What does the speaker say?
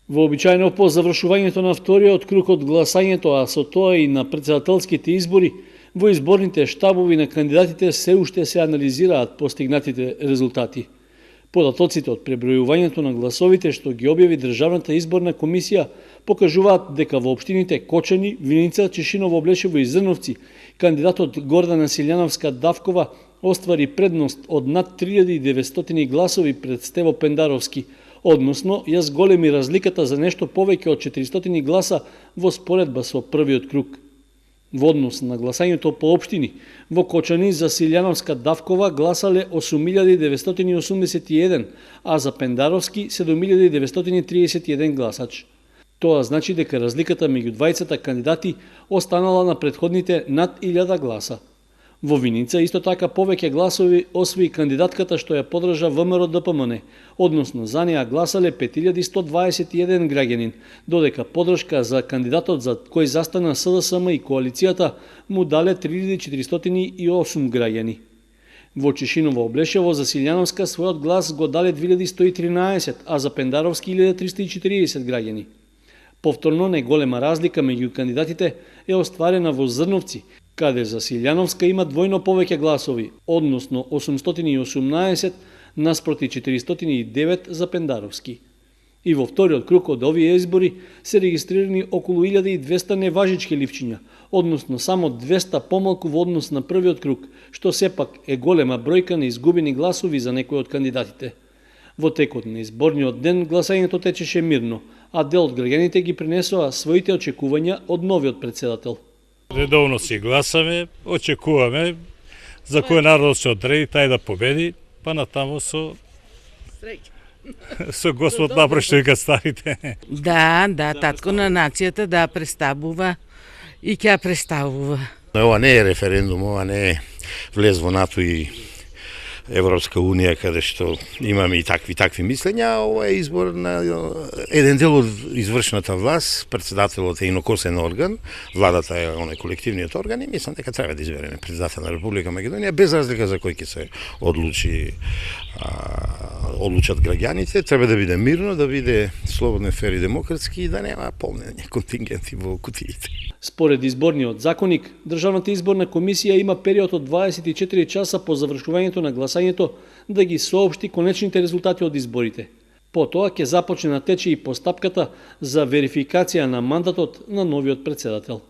Вообичаено по завршувањето на вториот круг од гласањето, а со тоа и на претседателските избори, во изборните штабови на кандидатите се уште се анализираат постигнатите резултати. Податоците од пребројувањето на гласовите што ги објави Државната изборна комисија покажуваат дека во општините Кочани, Виница, Чешиново, Облешево и Зрновци кандидатот Гордана Силјановска-Давкова оствари предност од над 3900 гласови пред Стево Пендаровски, односно ја зголеми разликата за нешто повеќе од 400 гласа во споредба со првиот круг. Во однос на гласањето по општини, во Кочани за Силјановска-Давкова гласале 8981, а за Пендаровски 7931 гласач. Тоа значи дека разликата меѓу двајцата кандидати останала на претходните над 1000 гласа. Во Виница исто така повеќе гласови освои кандидатката што ја подржа ВМРО ДПМН, односно за неа гласале 5121 граѓанин, додека подршка за кандидатот за кој застана СДСМ и коалицијата му дале 3408 граѓани. Во Чешиново, Облешево за Силјановска својот глас го дале 2113, а за Пендаровски 1340 граѓани. Повторно неголема разлика меѓу кандидатите е остварена во Зрновци, каде за Силјановска има двојно повеќе гласови, односно 818 наспроти 409 за Пендаровски. И во вториот круг од овие избори се регистрирани околу 1200 неважички ливчиња, односно само 200 помалку во однос на првиот круг, што сепак е голема бројка на изгубени гласови за некои од кандидатите. Во текот на изборниот ден гласањето течеше мирно, а дел од граѓаните ги пренесоа своите очекувања од новиот претседател. Редовно си гласаме, очекуваме за кој народ се одреди, тај да победи, па натаму со Господ направи што вика старите. Да, татко на нацијата да представува и ќе представува. Ова не е референдум, ова не е влез во НАТО и Европска Унија, каде што имаме и такви мислења. Ова е избор на еден дел од извршната власт, претседателот е инокосен орган, владата е оној колективниот орган и мислам дека треба да избереме претседател на Република Македонија, без разлика за кој ќе се одлучат граѓаните. Треба да биде мирно, да биде слободно, фер и демократски и да нема полнење контингенти во кутиите. Според изборниот законник, Државната изборна комисија има период од 24 часа по завршувањето на гласањето да ги соопшти конечните резултати од изборите. Потоа ќе започне да тече и постапката за верификација на мандатот на новиот претседател.